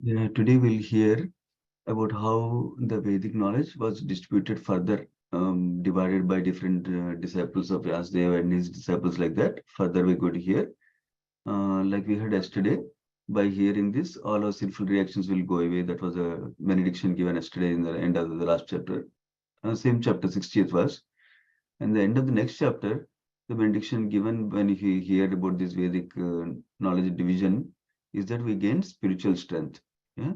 Today we'll hear about how the Vedic knowledge was distributed further, divided by different disciples of Vyasadeva and his disciples like that. Further, we're going to hear, like we heard yesterday, by hearing this, all our sinful reactions will go away. That was a benediction given yesterday in the end of the last chapter, same chapter, 60th verse. And the end of the next chapter, the benediction given when we hear about this Vedic knowledge division is that we gain spiritual strength. Yeah.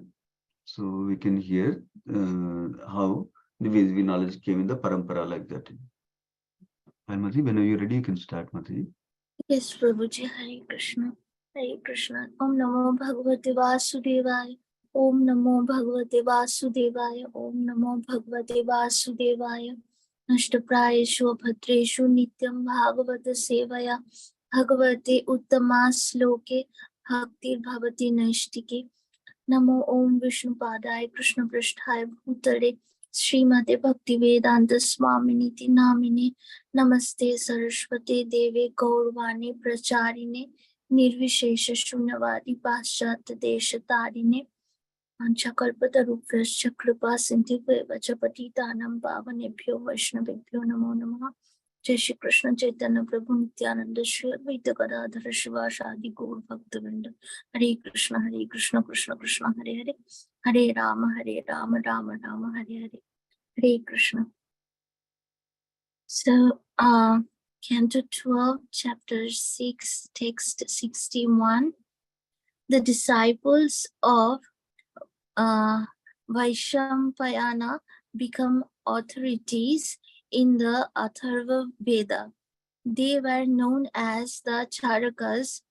So we can hear how the Vedic knowledge came in the parampara like that. And Mati, whenever you're ready, you can start, Mati. Yes, Prabhuji, Hare Krishna. Hare Krishna. Om Namo Bhagavate Vasudevaya. Om Namo Bhagavate Vasudevaya. Om Namo Bhagavate Vasudevaya. Nashtaprayeshu Bhadreshu Nityam Bhagavata Sevaya. Bhagavate Uttama Sloke Bhaktir Bhavati Nashtike. Namo Om Vishnu Padaya Krishna Prasthaya Bhutale Srimate Bhaktivedanta Swaminiti Namine Namaste Saraswate Deve Gaurvani Pracharine Nirvishesha Shunyavadi Paschat Desha Tarine Panchakalpataruphrascha Kripa Sindhiveva Chapatitanam Pavanebhyo Vaishnavebhyo Namo Namaha. Jai Shri Krishna Chaitanya Prabhu Nityananda Shri Advaita Gadadhara Shivasadi Gaur Bhaktavinda. Hare Krishna Krishna Krishna Hare Hare Hare Rama Rama Rama Hare Hare. Hare Krishna. So, Canto 12, Chapter 6, Text 61. The disciples of Vaishampayana become authorities in the Atharva Veda. They were known as the Charakas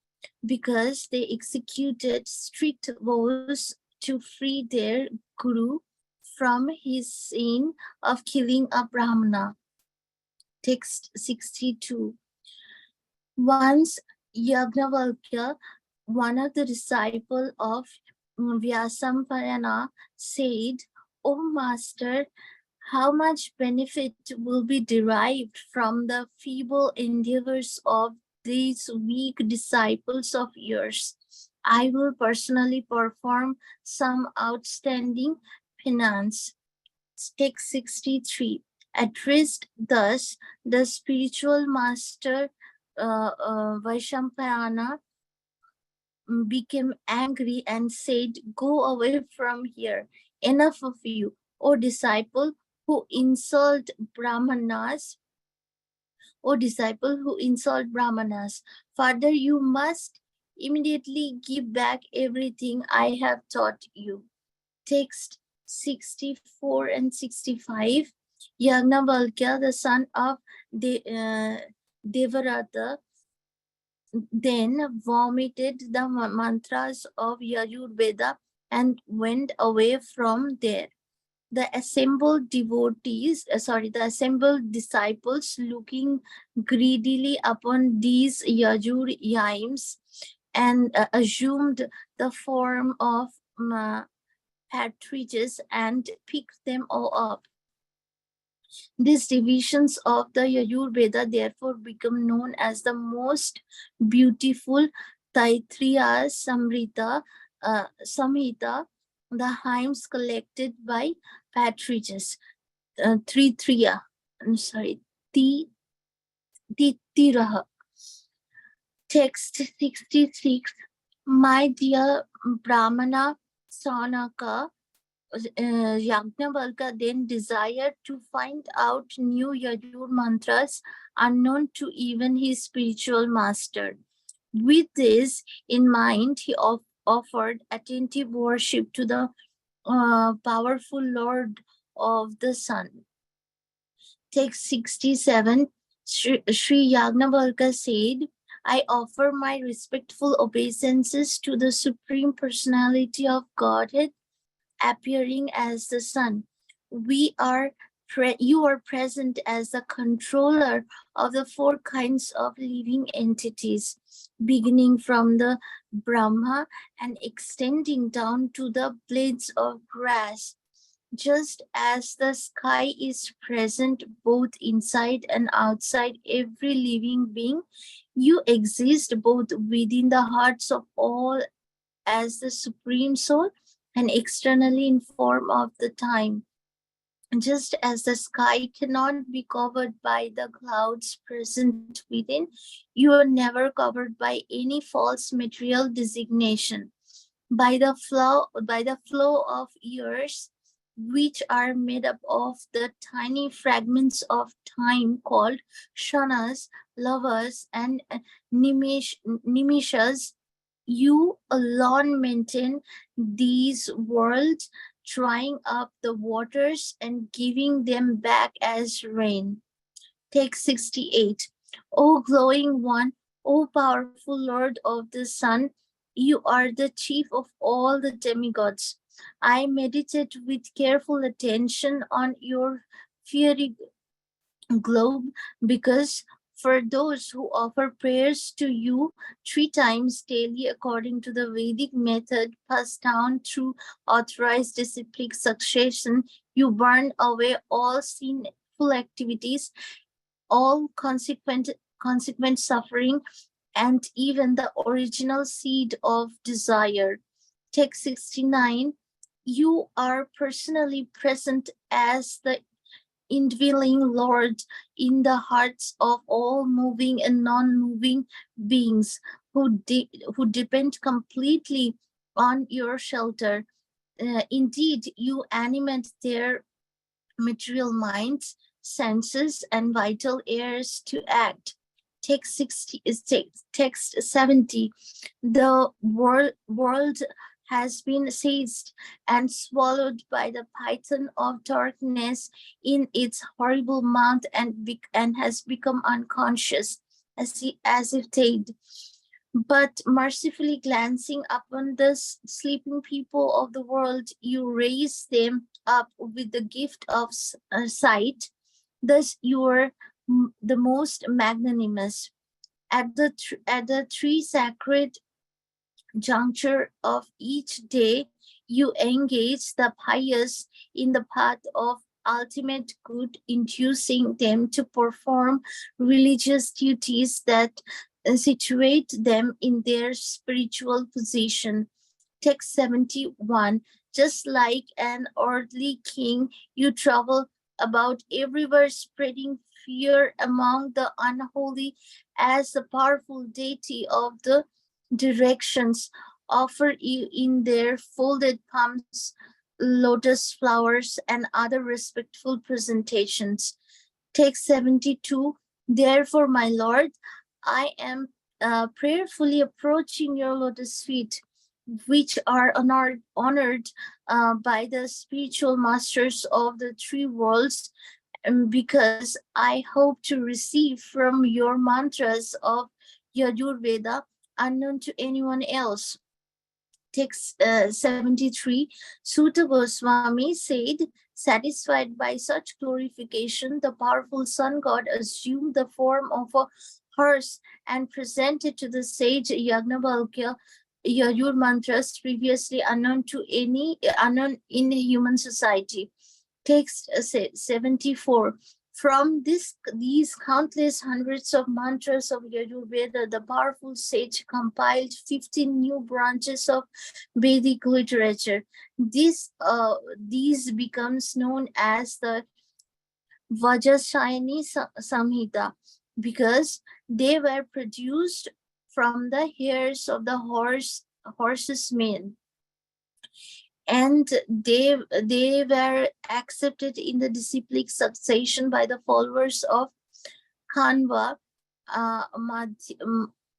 because they executed strict vows to free their guru from his sin of killing a Brahmana. Text 62. Once Yagnavalkya, one of the disciples of Vyasampayana, said, "O Master, how much benefit will be derived from the feeble endeavors of these weak disciples of yours? I will personally perform some outstanding penance." Text 63. Addressed thus, the spiritual master Vaishampayana became angry and said, "Go away from here. Enough of you, O disciple who insult Brahmanas. O disciple who insult Brahmanas. Further, you must immediately give back everything I have taught you." Text 64 and 65. Yagnavalkya, the son of Devarata, then vomited the mantras of Yajurveda and went away from there. The assembled disciples, looking greedily upon these Yajur Yaims, and assumed the form of partridges and picked them all up. These divisions of the Yajurveda therefore become known as the most beautiful Taittiriya Samhita, the hymns collected by partridges. Tritiriya, Titiraha. Text 66. My dear Brahmana Sanaka, Yagnavalkya then desired to find out new Yajur mantras unknown to even his spiritual master. With this in mind, he offered attentive worship to the powerful Lord of the Sun. Text 67. Sri Yagnavalkya said, "I offer my respectful obeisances to the Supreme Personality of Godhead, appearing as the sun. You are present as the controller of the four kinds of living entities, beginning from the Brahma and extending down to the blades of grass. Just as the sky is present both inside and outside every living being, you exist both within the hearts of all as the Supreme Soul and externally in form of the time. Just as the sky cannot be covered by the clouds present within, you are never covered by any false material designation. By the flow of years, which are made up of the tiny fragments of time called shanas, lovers, and nimishas, you alone maintain these worlds, drying up the waters and giving them back as rain. Text 68. O glowing one, O powerful Lord of the sun, you are the chief of all the demigods. I meditate with careful attention on your fiery globe, because for those who offer prayers to you 3 times daily according to the Vedic method passed down through authorized disciplic succession, you burn away all sinful activities, all consequent suffering, and even the original seed of desire. Text 69. You are personally present as the indwelling Lord in the hearts of all moving and non-moving beings who depend completely on your shelter. Indeed, you animate their material minds, senses, and vital airs to act. Text 60 is text 70. The world has been seized and swallowed by the python of darkness in its horrible mouth, and has become unconscious, as if dead. But mercifully glancing upon the sleeping people of the world, you raise them up with the gift of sight. Thus, you are the most magnanimous. At the three sacred juncture of each day, you engage the pious in the path of ultimate good, inducing them to perform religious duties that situate them in their spiritual position. Text 71. Just like an earthly king, you travel about everywhere spreading fear among the unholy, as the powerful deity of the directions offer you in their folded palms, lotus flowers, and other respectful presentations. Text 72. Therefore, my Lord, I am prayerfully approaching your lotus feet, which are honored by the spiritual masters of the three worlds, because I hope to receive from your mantras of Yajurveda unknown to anyone else. Text 73. Suta Goswami said, satisfied by such glorification, the powerful sun god assumed the form of a horse and presented to the sage Yagnavalkya Yajur mantras previously unknown in human society. Text 74. From these countless hundreds of mantras of Yajurveda, the powerful sage compiled 15 new branches of Vedic literature. These becomes known as the Vajrayani Samhita, because they were produced from the hairs of the horse's mane, and they were accepted in the disciplic succession by the followers of Kanva,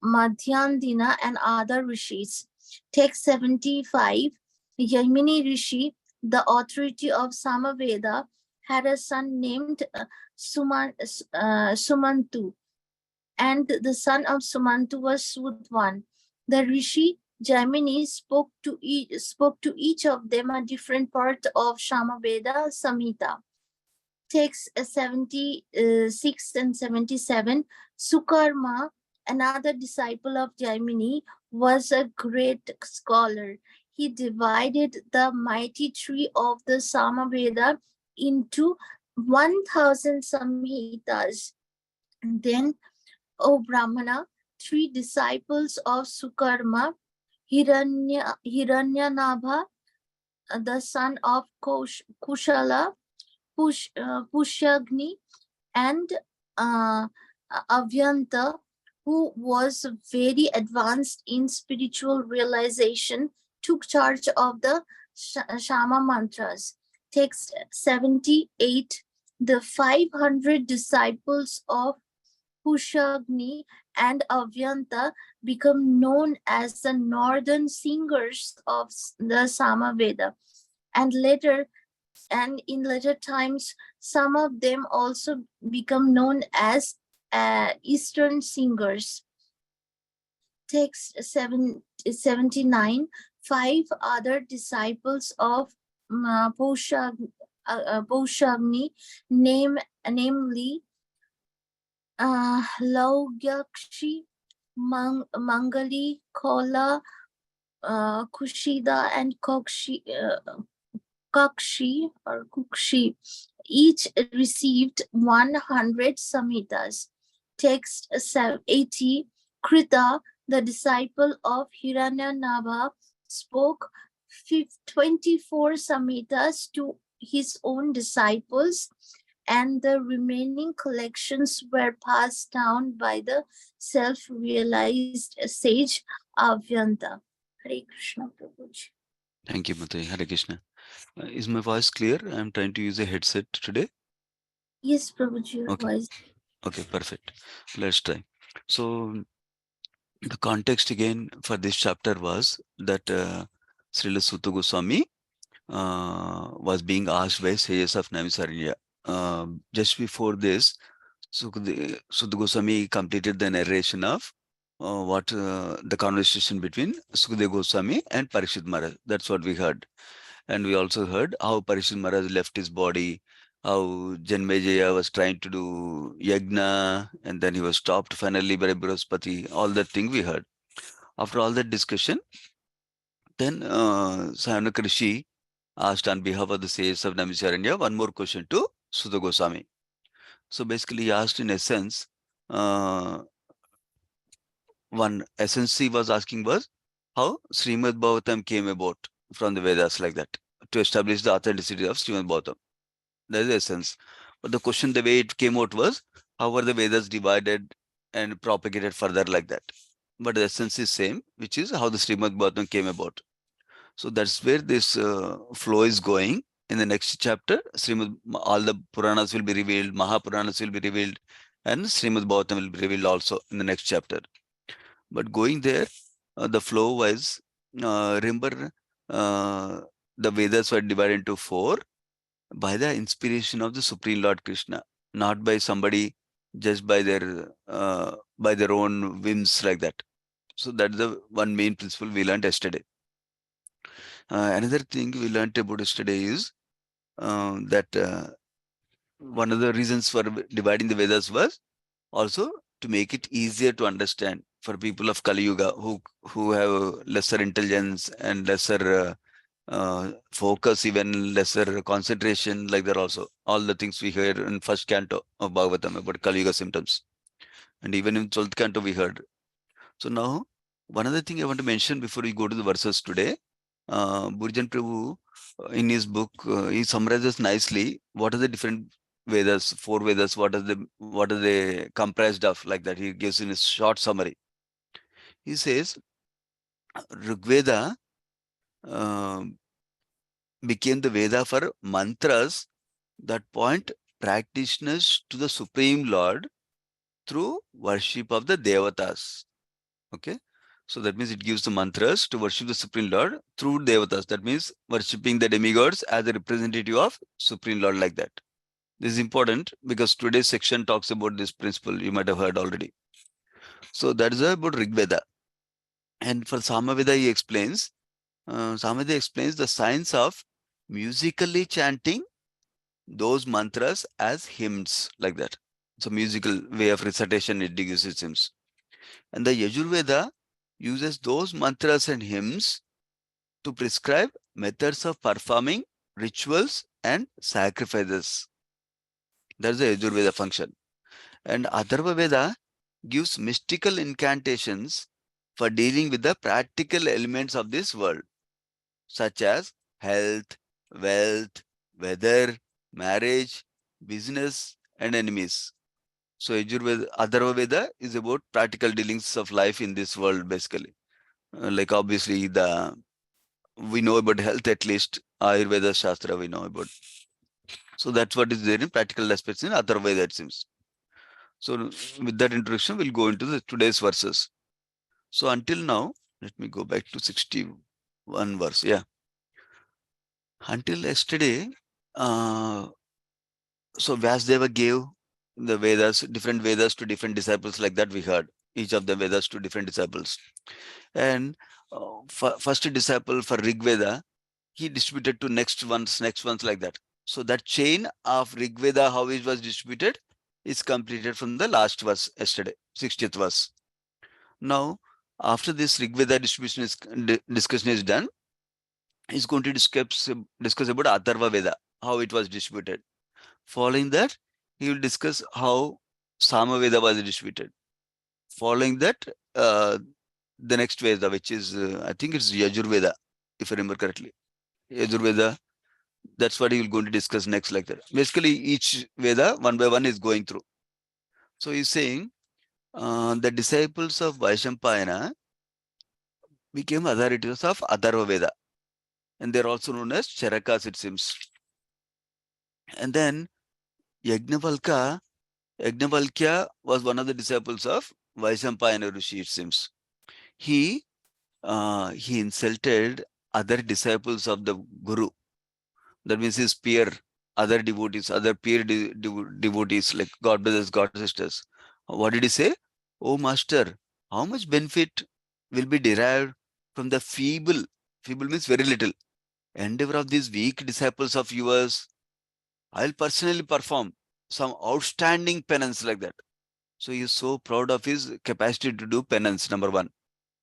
Madhyandina, and other rishis. Text 75. Yaimini Rishi, the authority of Samaveda, had a son named Sumantu, and the son of Sumantu was Sudvan. The Rishi Jaimini spoke to each of them a different part of Samaveda Samhita. Text 76 and 77. Sukarma, another disciple of Jaimini, was a great scholar. He divided the mighty tree of the Samaveda into 1000 Samhitas. And then, O Brahmana, three disciples of Sukarma, Hiranyanabha, the son of Kushala, Pushyagni, and uh, Avyanta, who was very advanced in spiritual realization, took charge of the Shama mantras. Text 78. The 500 disciples of Pushagni and Avyanta become known as the northern singers of the Samaveda, and later and in later times some of them also become known as Eastern singers. Text 79. Five other disciples of Paushagni, namely Laugyakshi, Mangali, Kola, Kushida, and Kukshi, each received 100 samhitas. Text 80. Krita, the disciple of Hiranyanaಭ, spoke 24 samhitas to his own disciples, and the remaining collections were passed down by the self-realized sage Avyanta. Hare Krishna Prabhuji. Thank you, Mate. Hare Krishna. Is my voice clear? I'm trying to use a headset today. Yes, Prabhuji, your Okay. voice. Okay, perfect. Let's try. So the context again for this chapter was that Srila Sutta Goswami was being asked by sages of Naimisaranya. Just before this, Sutta Goswami completed the narration of what the conversation between Sukadeva Goswami and Parikshit Maharaj. That's what we heard. And we also heard how Parikshit Maharaj left his body, how Janmejaya was trying to do yagna, and then he was stopped finally by Brihaspati. All that thing we heard. After all that discussion, then Sayanaka Rishi asked on behalf of the sages of Naimisaranya one more question to Sutta Goswami. So basically, he asked in essence, uh, one essence he was asking was how Srimad Bhagavatam came about from the Vedas, like that, to establish the authenticity of Srimad Bhagavatam. That is the essence. But the question, the way it came out was, how were the Vedas divided and propagated further, like that. But the essence is same, which is how the Srimad Bhagavatam came about. So that's where this flow is going. In the next chapter, all the Puranas will be revealed, Mahapuranas will be revealed, and Srimad Bhagavatam will be revealed also in the next chapter. But going there, the flow was, remember, uh, the Vedas were divided into four by the inspiration of the Supreme Lord Krishna, not by somebody, just by their own whims, like that. So that's the one main principle we learned yesterday. Another thing we learned about yesterday is that one of the reasons for dividing the Vedas was also to make it easier to understand for people of Kali Yuga who have lesser intelligence and lesser focus, even lesser concentration, like that also. All the things we heard in first canto of Bhagavatam about Kali Yuga symptoms. And even in 12th canto we heard. So now, one other thing I want to mention before we go to the verses today, Burjan Prabhu, in his book, he summarizes nicely what are the different Vedas, four Vedas, what are they comprised of, like that. He gives in a short summary. He says, Rigveda uh, became the Veda for mantras that point practitioners to the Supreme Lord through worship of the Devatas. Okay. So that means it gives the mantras to worship the Supreme Lord through Devatas. That means worshipping the demigods as a representative of Supreme Lord, like that. This is important because today's section talks about this principle. You might have heard already. So that is about Rigveda. And for Samaveda, he explains, Samaveda explains the science of musically chanting those mantras as hymns, like that. It's a musical way of recitation, it uses hymns. And the Yajurveda uses those mantras and hymns to prescribe methods of performing rituals and sacrifices. That's the Yajurveda function. And Atharva Veda gives mystical incantations for dealing with the practical elements of this world, such as health, wealth, weather, marriage, business, and enemies. So Yajurveda, Atharva Veda is about practical dealings of life in this world, basically. Like obviously we know about health at least. Ayurveda Shastra we know about. So that's what is there in practical aspects in Atharva Veda, it seems. So with that introduction, we'll go into the today's verses. So until now, let me go back to 61 verse. Yeah. Until yesterday, uh, so Vyasdeva gave the Vedas, different Vedas to different disciples, like that we heard. Each of the Vedas to different disciples. And first disciple for Rig Veda, he distributed to next ones like that. So that chain of Rig Veda, how it was distributed, is completed from the last verse yesterday, 60th verse. Now, after this Rig Veda distribution discussion is done, he's going to discuss about Atharva Veda, how it was distributed. Following that, he will discuss how Samaveda was distributed. Following that, the next Veda, which is, I think it's Yajurveda, if I remember correctly. Yajurveda, that's what he will going to discuss next, like that. Basically, each Veda, one by one, is going through. So he's saying, the disciples of Vaishampayana became authorities of Atharva Veda, and they're also known as Charakas, it seems. And then Yajnavalkya Yajnavalkya was one of the disciples of Vaishampayana Rishi, it seems. He he insulted other disciples of the Guru. That means his peer, other devotees, other peer devotees like God brothers, God sisters. What did he say? Oh Master, how much benefit will be derived from the feeble means very little, endeavor of these weak disciples of yours? I'll personally perform some outstanding penance like that. So he is so proud of his capacity to do penance, number one.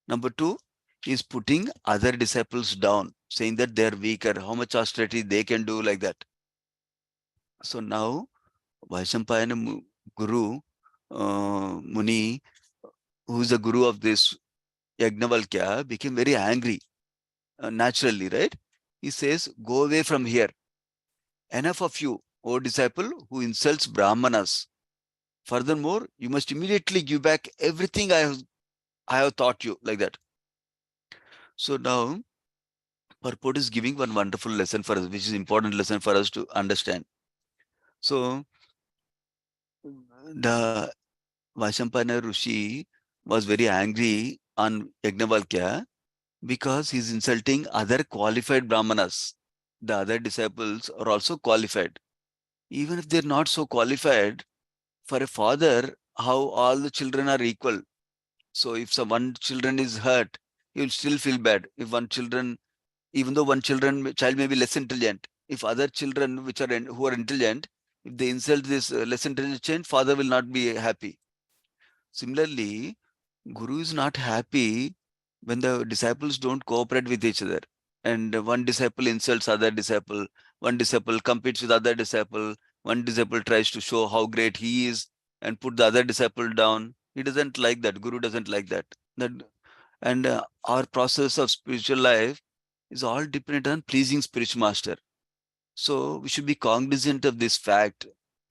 Number two, he is putting other disciples down, saying that they are weaker, how much austerity they can do like that. So now, Vaishampayana Guru, Muni, who is the guru of this Yagnavalkya, became very angry, naturally, right? He says, go away from here. Enough of you, O disciple, who insults Brahmanas. Furthermore, you must immediately give back everything I have taught you, like that. So now, purport is giving one wonderful lesson for us, which is important lesson for us to understand. So the Vaishampayana Rishi was very angry on Yagnavalkya because he's insulting other qualified Brahmanas. The other disciples are also qualified. Even if they're not so qualified, for a father, how all the children are equal. So if some one children is hurt, he will still feel bad. If one children, even though one child may be less intelligent, if other children which are who are intelligent, if they insult this less intelligent child, father will not be happy. Similarly, Guru is not happy when the disciples don't cooperate with each other. And one disciple insults other disciple, one disciple competes with other disciple, one disciple tries to show how great he is and put the other disciple down. He doesn't like that. Guru doesn't like that. That and our process of spiritual life is all dependent on pleasing spiritual master. So we should be cognizant of this fact,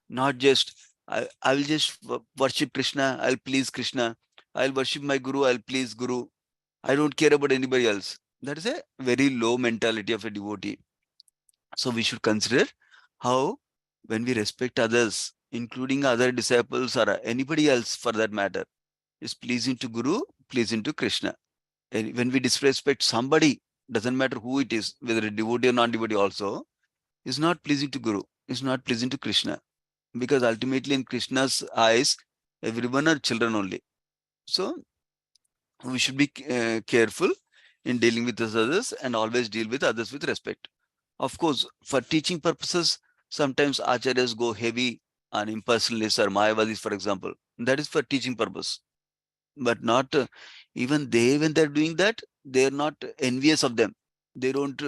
not just I will just worship Krishna, I'll please Krishna. I'll worship my Guru, I'll please Guru. I don't care about anybody else. That is a very low mentality of a devotee. So we should consider how when we respect others, including other disciples or anybody else for that matter, is pleasing to Guru, pleasing to Krishna. And when we disrespect somebody, doesn't matter who it is, whether a devotee or non-devotee also, is not pleasing to Guru, is not pleasing to Krishna. Because ultimately in Krishna's eyes, everyone are children only. So we should be careful in dealing with others and always deal with others with respect. Of course, for teaching purposes, sometimes acharyas go heavy on impersonalists or Mayavadis, for example. That is for teaching purpose. But not even they, when they're doing that, they're not envious of them. They don't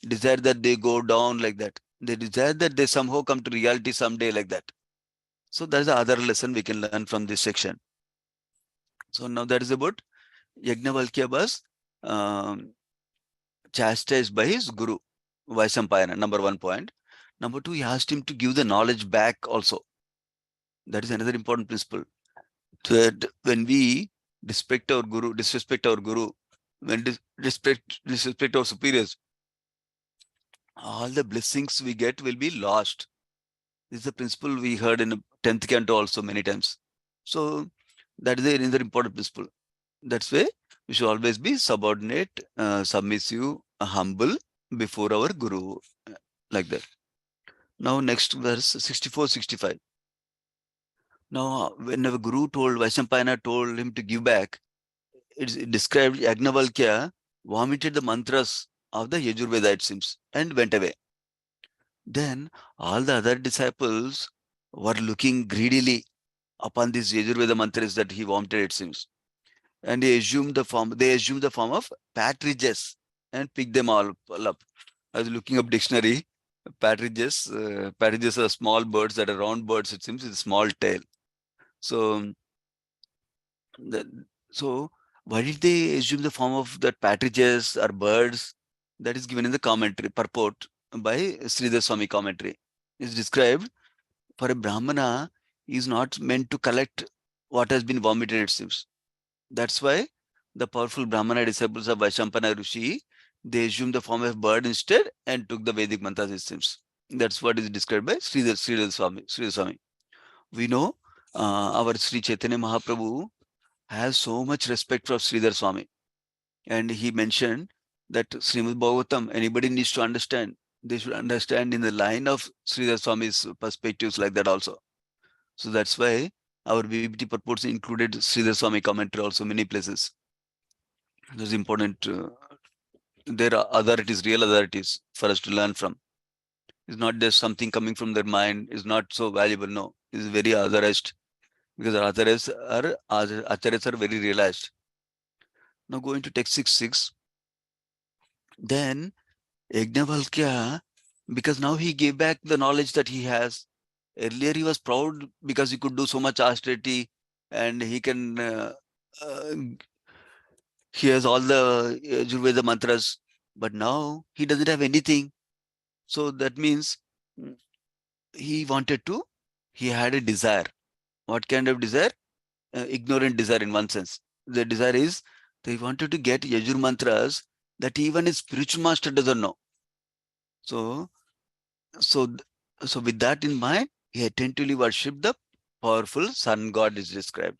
desire that they go down like that. They desire that they somehow come to reality someday like that. So that's the other lesson we can learn from this section. So now that is about Yajnavalkya was um, chastised by his guru. Vaishampayana, number 1 point. Number 2, he asked him to give the knowledge back also. That is another important principle. That when we disrespect our guru, when disrespect our superiors, all the blessings we get will be lost. This is the principle we heard in 10th canto also many times. So that is another important principle. That's why we should always be subordinate, submissive, humble before our guru, like that. Now next verse 64, 65. Now when our guru told, Vaishampayana told him to give back, it's described Yagnavalkya vomited the mantras of the Yajurveda, it seems, and went away. Then all the other disciples were looking greedily upon these Yajurveda mantras that he vomited, it seems. And they assumed the form of partridges and picked them all up. I was looking up dictionary. Partridges are small birds that are round birds, it seems, with a small tail. So, the, so why did they assume the form of that partridges or birds? That is given in the commentary, purport by Sridhar Swami commentary. It's described, for a Brahmana, he is not meant to collect what has been vomited, it seems. That's why the powerful Brahmana disciples of Vaishampana Rishi, they assumed the form of bird instead and took the Vedic mantra systems. That's what is described by Sridhar Swami. We know our Sri Chaitanya Mahaprabhu has so much respect for Sridhar Swami. And he mentioned that Srimad Bhagavatam, anybody needs to understand, they should understand in the line of Sridhar Swami's perspectives, like that also. So that's why our BBT purports included Sridhar Swami commentary also many places. That's important. There are authorities, real authorities for us to learn from. It's not just something coming from their mind, is not so valuable. No, it's very authorized, because our acharyas are very realized. Now going to text 6.6. Then Yajnavalkya, because now he gave back the knowledge that he has. Earlier he was proud because he could do so much austerity and he can uh, he has all the Ayurveda mantras, but now he doesn't have anything. So that means he wanted to, he had a desire. What kind of desire? Ignorant desire in one sense. The desire is that he wanted to get Yajur mantras that even his spiritual master doesn't know. So, so, so with that in mind, he attentively worshipped the powerful sun god is described.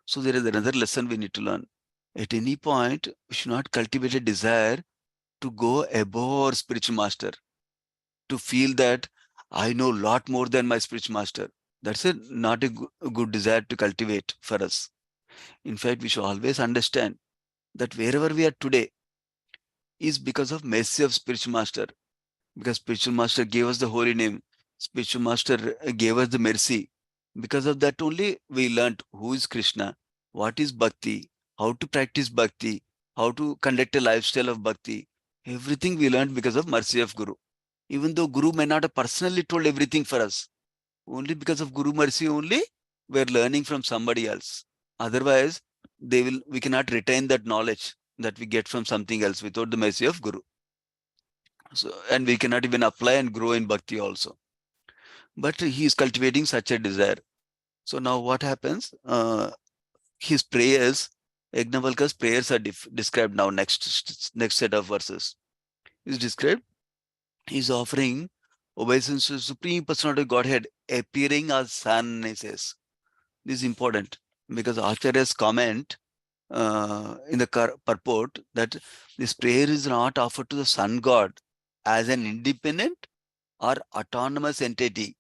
So there is another lesson we need to learn. At any point, we should not cultivate a desire to go above our spiritual master, to feel that I know a lot more than my spiritual master. That's not a good desire to cultivate for us. In fact, we should always understand that wherever we are today is because of mercy of spiritual master. Because spiritual master gave us the holy name. Spiritual master gave us the mercy. Because of that only we learned who is Krishna, what is bhakti, how to practice bhakti, how to conduct a lifestyle of bhakti. Everything we learned because of mercy of Guru. Even though Guru may not have personally told everything for us, only because of Guru mercy only we're learning from somebody else. Otherwise, we cannot retain that knowledge that we get from something else without the mercy of Guru. So, and we cannot even apply and grow in bhakti also. But he is cultivating such a desire. So now what happens? His prayers, Yagnavalka's prayers are described now. Next set of verses is described. He's offering obeisance to the Supreme Personality of Godhead, appearing as sun, he says. This is important because Acharya's comment in the purport that this prayer is not offered to the sun god as an independent or autonomous entity.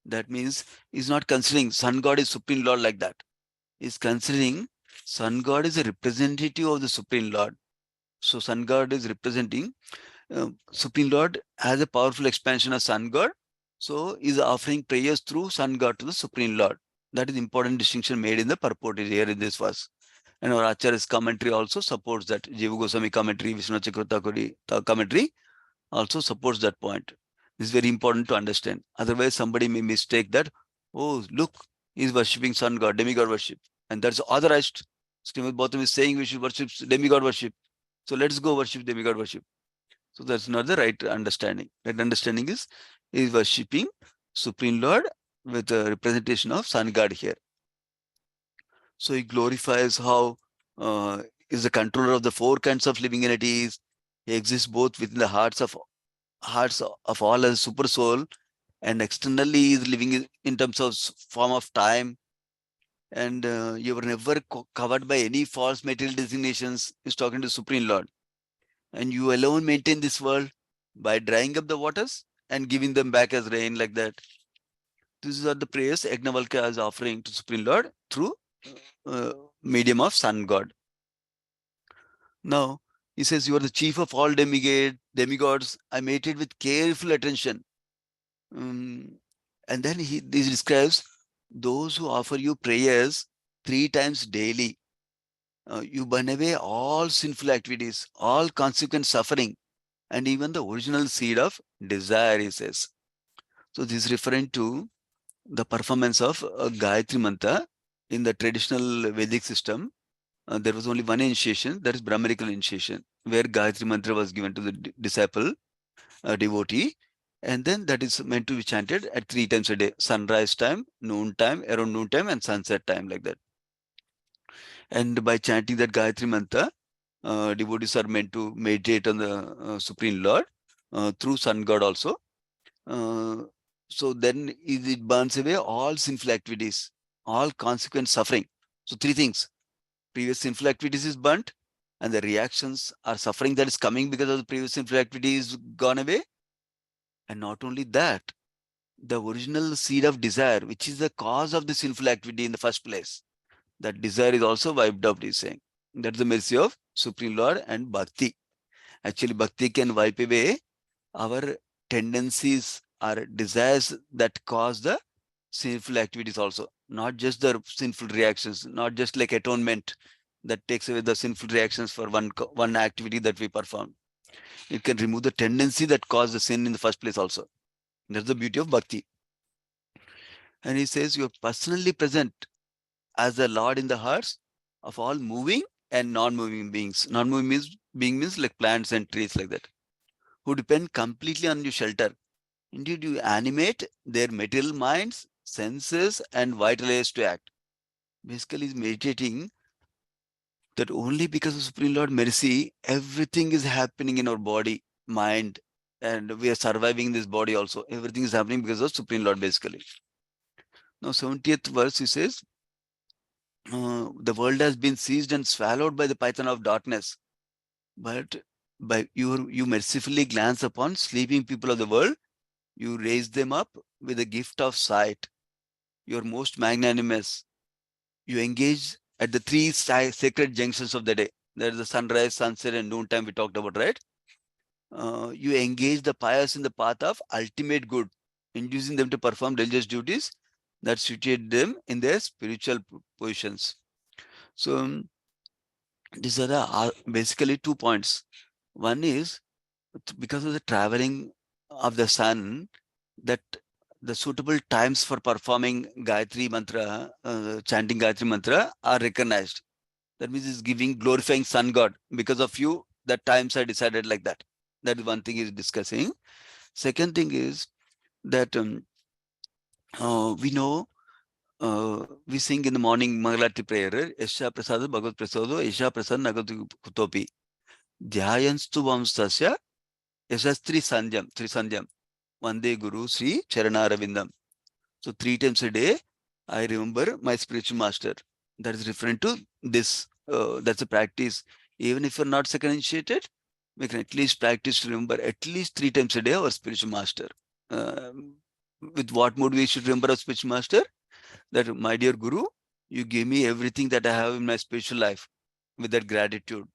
That means he's not considering sun god is Supreme Lord like that. He's considering sun god is a representative of the Supreme Lord. So sun god is representing Supreme Lord has a powerful expansion of sun god. So is offering prayers through sun god to the Supreme Lord. That is important distinction made in the purport here in this verse. And our Acharya's commentary also supports that. Jiva Goswami commentary, Vishnu Chakravarti commentary also supports that point. This is very important to understand. Otherwise, somebody may mistake that, oh, look, he's worshipping sun god, demigod worship. And that's authorized. Srimad Bhagavatam is saying we should worship demigod worship. So let's go worship demigod worship. So that's not the right understanding. Right understanding is worshipping Supreme Lord with a representation of Sun God here. So he glorifies how is the controller of the four kinds of living entities. He exists both within the hearts of all as super soul, and externally is living in terms of form of time. And you were never covered by any false material designations. He's talking to Supreme Lord. And you alone maintain this world by drying up the waters and giving them back as rain, like that. These are the prayers Yajnavalkya is offering to Supreme Lord through uh, medium of Sun God. Now, he says, you are the chief of all demigods. I made it with careful attention. Um, and then this describes those who offer you prayers 3 times daily. You burn away all sinful activities, all consequent suffering, and even the original seed of desire, he says. So this is referring to the performance of Gayatri Mantra in the traditional Vedic system. There was only one initiation, that is Brahmanical initiation, where Gayatri Mantra was given to the disciple, devotee, and then that is meant to be chanted at 3 times a day: sunrise time, noon time, around noon time, and sunset time, like that. And by chanting that Gayatri Mantra, devotees are meant to meditate on the Supreme Lord through Sun God also. Uh, so then it burns away all sinful activities, all consequent suffering. So three things: previous sinful activities is burnt, and the reactions or suffering that is coming because of the previous sinful activity is gone away. And not only that, the original seed of desire, which is the cause of the sinful activity in the first place, that desire is also wiped out, he's saying. That's the mercy of Supreme Lord and Bhakti. Actually, Bhakti can wipe away our tendencies or desires that cause the sinful activities also, not just the sinful reactions, not just like atonement that takes away the sinful reactions for one activity that we perform. It can remove the tendency that caused the sin in the first place also. That's the beauty of bhakti. And he says you're personally present as the Lord in the hearts of all moving and non-moving beings. Non-moving means like plants and trees, like that, who depend completely on your shelter. Indeed, you animate their material minds, senses, and vital airs to act. Basically, is meditating that only because of Supreme Lord mercy, everything is happening in our body, mind, and we are surviving this body also. Everything is happening because of Supreme Lord, basically. Now, 70th verse, he says, the world has been seized and swallowed by the python of darkness, but by you mercifully glance upon sleeping people of the world, you raise them up with the gift of sight. You're most magnanimous. You engage at the three sacred junctions of the day. There is the sunrise, sunset, and noontime we talked about, right? You engage the pious in the path of ultimate good, inducing them to perform religious duties that situate them in their spiritual positions. So these are the basically 2 points. One is because of the traveling of the sun, that the suitable times for performing Gayatri Mantra, chanting Gayatri Mantra are recognized. That means it's giving, glorifying Sun God. Because of you, the times are decided like that. That is one thing he's discussing. Second thing is that we know, we sing in the morning Mangalati prayer, Yasha Prasad Bhagavad Prasado, Yasha Prasad Nagatu Kutopi, Dhyayanstu Vamstasya, Yashastri Sanjam, Trisanjam, Vande Guru Sri Charana Ravindam. So 3 times a day, I remember my spiritual master. That is referring to this. That's a practice. Even if you're not second initiated, we can at least practice to remember at least 3 times a day our spiritual master. With what mood we should remember our spiritual master? That, my dear Guru, you gave me everything that I have in my spiritual life, with that gratitude.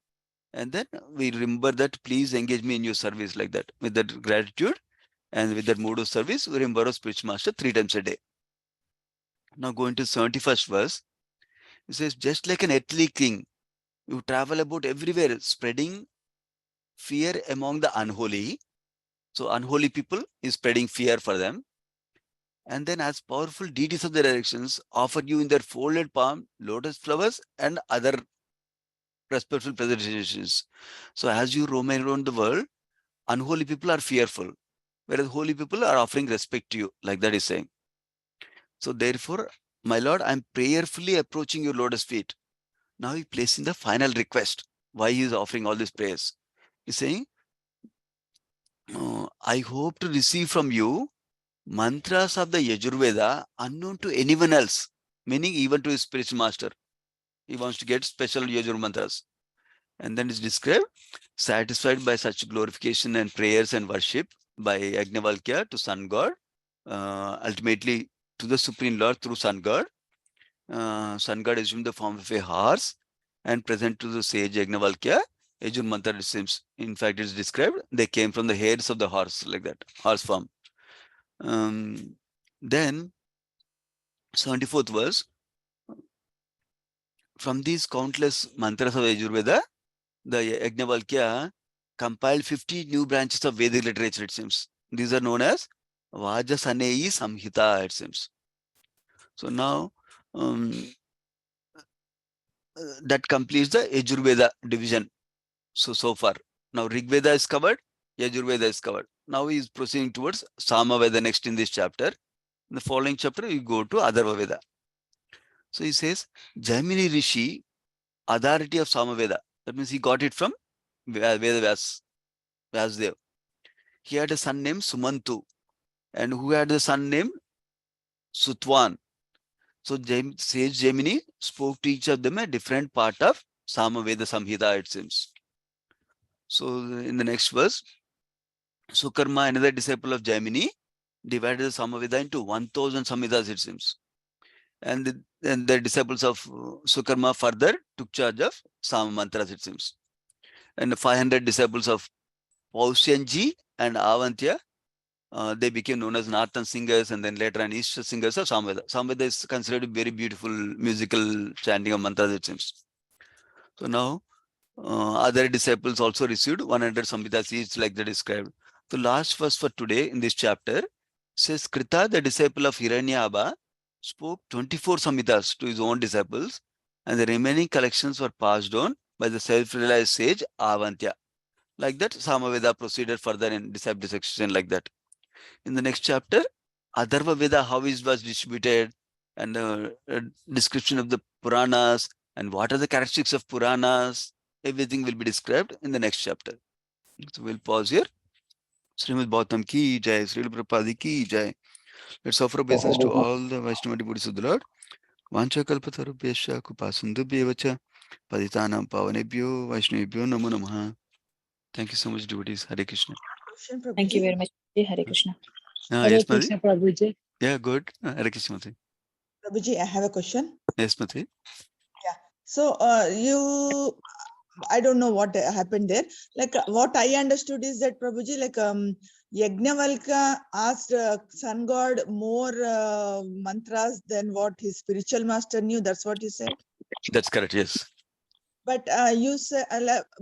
And then we remember that, please engage me in your service, like that. With that gratitude and with that mood of service, we remember our spiritual master 3 times a day. Now going to 71st verse, it says, just like an earthly king, you travel about everywhere, spreading fear among the unholy. So unholy people is spreading fear for them. And then as powerful deities of the directions offer you in their folded palm lotus flowers and other respectful presentations. So as you roam around the world, unholy people are fearful, whereas holy people are offering respect to you, like that is saying. So therefore, my Lord, I'm prayerfully approaching your Lotus feet. Now he placing the final request. Why he is offering all these prayers? He's saying, I hope to receive from you mantras of the Yajurveda unknown to anyone else, meaning even to his spiritual master. He wants to get special Yajur mantras. And then it's described, satisfied by such glorification and prayers and worship by Agnavalkya to sun god, ultimately to the Supreme Lord through sun god. Sun god assumed the form of a horse and present to the sage Yagnavalkya. Yajur mantra, it seems, in fact, it's described, they came from the hairs of the horse, like that, horse form. Then, 74th verse, from these countless mantras of Yajurveda, the Yagnavalkya compiled 50 new branches of Vedic literature, it seems. These are known as Vajasaneyi Samhita, it seems. So now, um, that completes the Yajurveda division. So far. Now Rigveda is covered, Yajurveda is covered. Now he is proceeding towards Samaveda next in this chapter. In the following chapter, we go to Atharva Veda. So he says, Jaimini Rishi, authority of Samaveda. That means he got it from Veda Vyasdev. He had a son named Sumantu, and who had a son named Sutwan. So sage Jaimini spoke to each of them a different part of Samaveda Samhita, it seems. So in the next verse, Sukarma, another disciple of Jaimini, divided the Samaveda into 1000 Samhitas, it seems. And the disciples of Sukarma further took charge of Sama mantras, it seems. And 500 disciples of Pausyanji and Avantya, they became known as Northern singers and then later on Eastern singers of Samveda. Samveda is considered a very beautiful musical chanting of mantras, it seems. So now, other disciples also received 100 Samhitas each, like they described. The last verse for today in this chapter says, Krita, the disciple of Hiranyabha, spoke 24 Samhitas to his own disciples, and the remaining collections were passed on by the self-realized sage Avantya. Like that, Samaveda proceeded further in disciple section, like that. In the next chapter, Atharva Veda, how it was distributed, and a description of the Puranas, and what are the characteristics of Puranas, everything will be described in the next chapter. So we'll pause here. Srimad Bhagavatam ki jai, Srila Prabhupada ki jai. Let's offer obeisance to all the Vaishnava devotees of the Lord. Vancha kalpatarubhyascha kupasundubhyevacha paditanam pavanebhyo Vaishnavebhyo namo namaha. Thank you so much, devotees. Hare Krishna. Question, Thank you Prabhuji. very much. Hare Krishna. Yes, Mati? Krishna Prabhuji. Yeah, good. Hare Krishna, Mati. Prabhuji, I have a question. Yes, Mati. So I don't know what happened there. Like what I understood is that Prabhuji, like Yajnavalkya asked sun god more mantras than what his spiritual master knew. That's what you said. That's correct, yes. But you said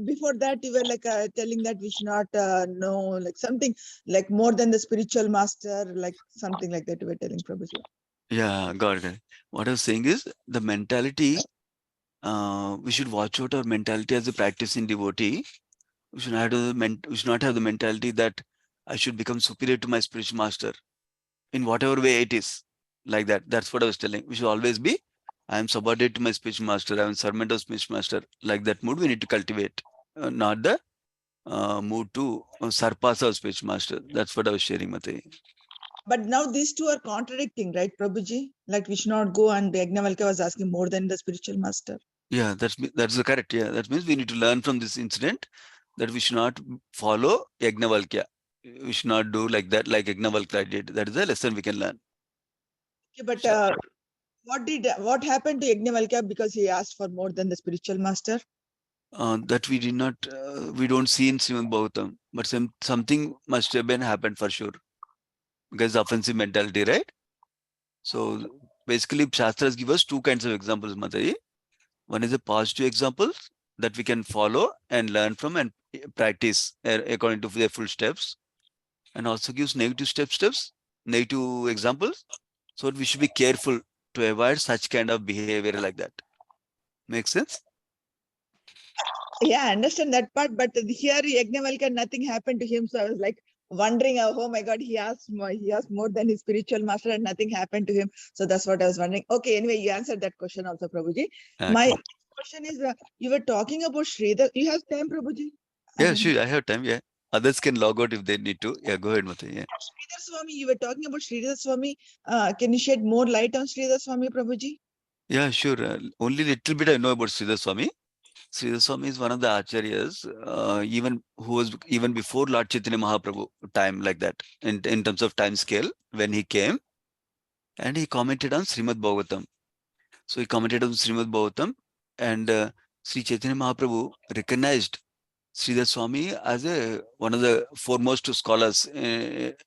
before that you were like telling that we should not know like something like more than the spiritual master, like something like that you were telling Prabhuji. Yeah, got it. What I was saying is the mentality, we should watch out our mentality as a practicing devotee. We should not have the mentality that I should become superior to my spiritual master in whatever way it is. Like that. That's what I was telling. We should always be, I am subordinate to my spiritual master. I am servant of spiritual master. Like that mood we need to cultivate, not the mood to surpass our spiritual master. That's what I was sharing, Mate. But now these two are contradicting, right, Prabhuji? Like we should not go, and Yajnavalkya was asking more than the spiritual master. Yeah, that's the correct. Yeah, that means we need to learn from this incident that we should not follow Yagnavalkya. We should not do like that, like Yagnavalkya did. That is a lesson we can learn. Okay, but So, what happened to Yajnavalkya because he asked for more than the spiritual master? that we did not, we don't see in Srimad Bhagavatam, but something must have been happened for sure, because offensive mentality, right? So basically, Shastras give us two kinds of examples, Mataji. One is a positive example that we can follow and learn from and practice according to their full steps, and also gives negative negative examples. So we should be careful to avoid such kind of behavior like that. Make sense? Yeah, I understand that part, but here Yajnavalkya, nothing happened to him. So I was like wondering, oh my God, he asked more than his spiritual master and nothing happened to him. So that's what I was wondering. Okay, anyway, you answered that question also, Prabhuji. My Okay. question is, you were talking about Sridhar. You have time, Prabhuji? I Yeah, don't know. sure. I have time. Yeah. Others can log out if they need to. Yeah, go ahead, Mate. Yeah. Sridhar Swami, you were talking about Sridhar Swami. Can you shed more light on Sridhar Swami, Prabhuji? Yeah, sure. Only little bit I know about Sridhar Swami. Sridhar Swami is one of the acharyas, even who was even before Lord Chaitanya Mahaprabhu time like that in terms of time scale when he came and he commented on Srimad Bhagavatam. So he commented on Srimad Bhagavatam and Sri Chaitanya Mahaprabhu recognized Sridhar Swami as one of the foremost scholars,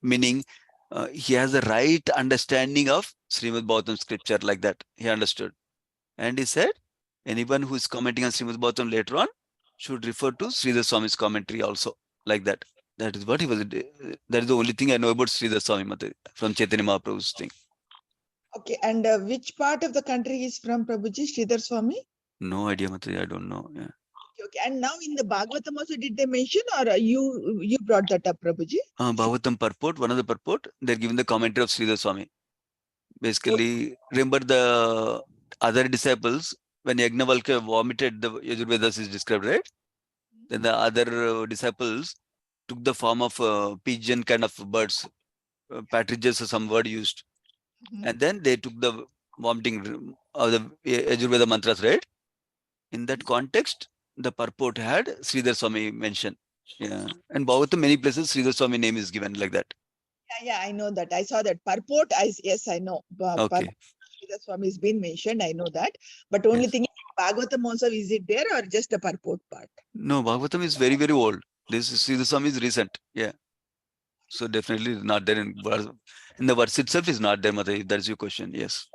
meaning he has the right understanding of Srimad Bhagavatam scripture like that. He understood. And he said, anyone who is commenting on Srimad Bhagavatam later on should refer to Sridhar Swami's commentary also, like that. That is what he was. That is the only thing I know about Sridhar Swami Mate, from Chaitanya Mahaprabhu's thing. Okay, and which part of the country is from Prabhuji, Sridhar Swami? No idea, Mate. I don't know. Yeah. Okay, and now in the Bhagavatam also, did they mention or you brought that up, Prabhuji? Bhagavatam purport, one of the purport, they're giving the commentary of Sridhar Swami. Okay. Basically, remember the other disciples, when Yagnavalkya vomited the Yajurvedas is described, right? Then the other disciples took the form of pigeon kind of birds, partridges or some word used. Mhm. And then they took the vomiting of the Yajurveda mantras, right? In that context, the purport had Sridhar Swami mentioned. Yeah. And Bhagavatam, many places, Sridhar Swami name is given like that. Yeah, I know that. I saw that purport. Yes, I know. Purport Okay. Sridhar Swami has been mentioned. I know that. But only Yes. thing is, Bhagavatam also, is it there or just the purport part? No, Bhagavatam is very, very old. This Sridhar Swami is recent. Yeah. So definitely not there in the verse itself is not there, Mother. If that's your question. Yes.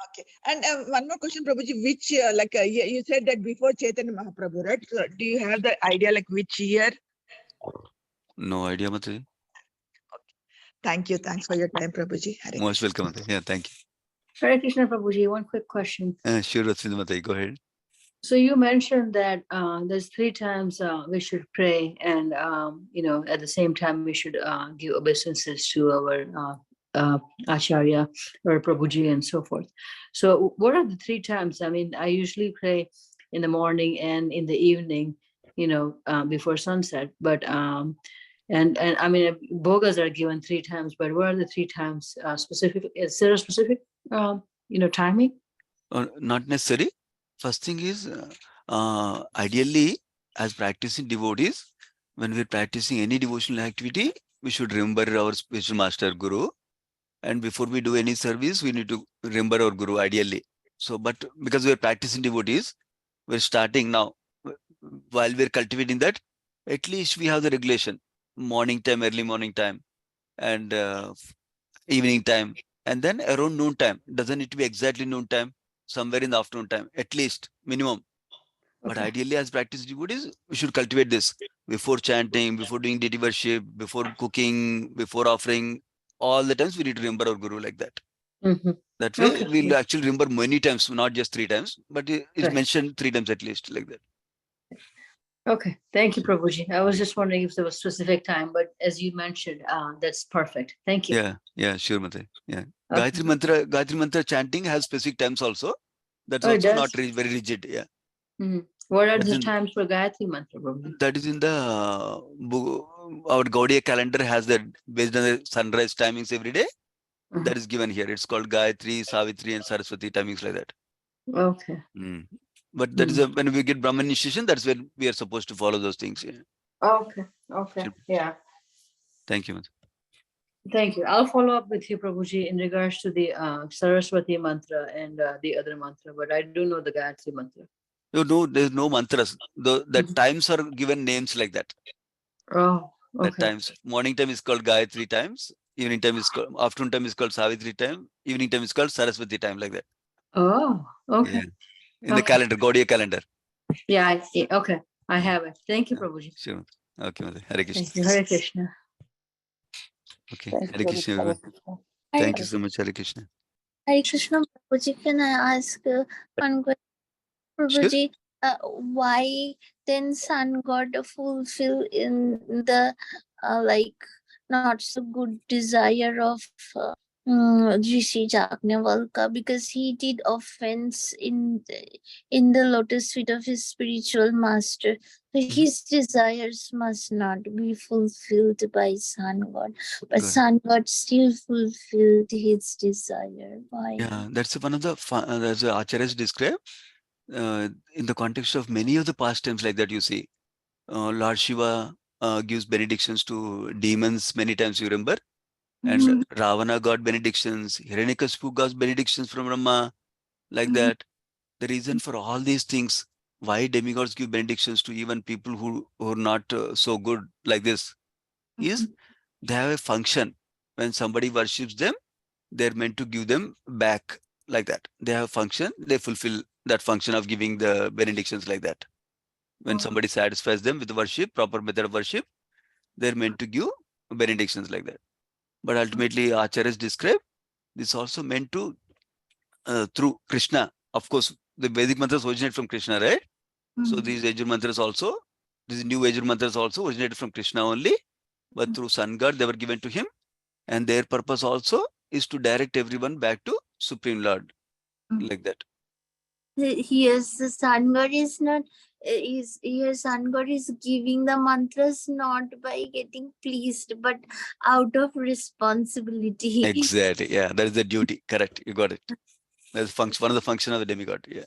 Okay. And one more question, Prabhuji. Which, you said that before Chaitanya Mahaprabhu, right? So do you have the idea like which year? No idea, Mother. Thank you. Thanks for your time, Prabhuji. Hare Most Krishna. welcome, Mother. Yeah, thank Hare Krishna Prabhuji, one quick question. you. Sure, Ratsindra Mother. Go ahead. So you mentioned that there's 3 times we should pray, and at the same time we should give obeisances to our acharya or Prabhuji and so forth. So what are the 3 times? I mean, I usually pray in the morning and in the evening, before sunset. But and I mean, bogas are given 3 times. But what are the 3 times specific? Is there a specific timing? Not necessary. First thing is, ideally, as practicing devotees, when we're practicing any devotional activity, we should remember our spiritual master Guru. And before we do any service, we need to remember our Guru, ideally. So, but because we're practicing devotees, we're starting now. While we're cultivating that, at least we have the regulation. Morning time, early morning time, and evening time, and then around noon time. Doesn't need to be exactly noon time, somewhere in the afternoon time, at least minimum. But Okay. ideally, as practice devotees, we should cultivate this before chanting, before doing deity worship, before cooking, before offering. All the times we need to remember our Guru like that. Mhm. That way, Okay. we'll actually remember many times, not just 3 times, but it's Right. mentioned 3 times at least, like that. Okay, thank you, Prabhuji. I was just wondering if there was specific time, but as you mentioned, that's perfect. Thank you. Yeah, sure, Mate. Yeah. Okay. Gayatri Mantra chanting has specific times also. That's Oh, it also not does. very rigid. Yeah. What are That's the in, times for Gayatri Mantra, Prabhuji? that is in the our Gaudiya calendar has that based on the sunrise timings every day. Mhm. That is given here. It's called Gayatri, Savitri, and Saraswati timings like that. Okay. But that is when we get Brahman initiation, that's when we are supposed to follow those things. Yeah. Okay. Okay. Sure. Yeah. Thank you, Mate. Thank you. I'll follow up with you, Prabhuji, in regards to the Saraswati mantra and the other mantra, but I do know the Gayatri mantra. No, there's no mantras. The times are given names like that. Oh, That okay. times. Morning time is called Gayatri times. Evening time is called, afternoon time is called Savitri time. Evening time is called Saraswati time, like that. Oh, okay. Yeah. In the calendar, Gaudiya calendar. Yeah, okay. I have it. Thank you, Prabhuji. Sure. Okay, Mate. Hare Krishna. Thank you. Hare Krishna. Okay. Thank Hare you, Krishna, Prabhuji. everyone. Hare Thank you so much, Hare Krishna. Hare Krishna Prabhuji, can I ask one question? Sure. Prabhuji, why then sun god fulfill in the like not so good desire of Rishi Jagnavalka, because he did offense in the lotus feet of his spiritual master. So his desires must not be fulfilled by sun god, but Good. sun god still fulfilled his desire. Why? Yeah, that's one of the as Acharyas describe in the context of many of the pastimes like that. You see, Lord Shiva gives benedictions to demons many times. You remember, and Mhm, Ravana got benedictions. Hiranyakashipu got benedictions from Brahma, like mhm, that. The reason for all these things, why demigods give benedictions to even people who are not so good like this, is they have a function. When somebody worships them, they're meant to give them back like that. They have a function, they fulfill that function of giving the benedictions like that. When mhm. somebody satisfies them with worship, proper method of worship, they're meant to give benedictions like that. But ultimately, Acharyas describe this also meant to through Krishna. Of course, the Vedic mantras originate from Krishna, right? So these Yajur mantras also, these new Yajur mantras also originated from Krishna only, but through sun god they were given to him, and their purpose also is to direct everyone back to Supreme Lord, like that. Yes, the sun god is not is here sun god is giving the mantras not by getting pleased but out of responsibility. Exactly. Yeah, that is the duty. Correct. You got it. That's function. One of the function of the demigod. Yeah.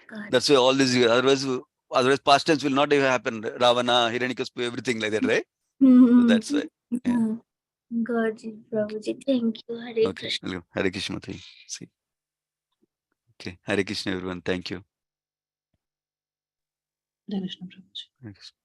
God. That's why all these. Otherwise, past tense will not even happen. Ravana, Hiranyakashipu, everything like that, right? So that's why. Yeah. God, Okay. Prabhuji, thank you. Hare Okay. Krishna. Welcome. Hare Krishna. Mataji. See. Okay. Hare Krishna, everyone. Thank you. Hare Krishna Prabhuji. Hare Krishna.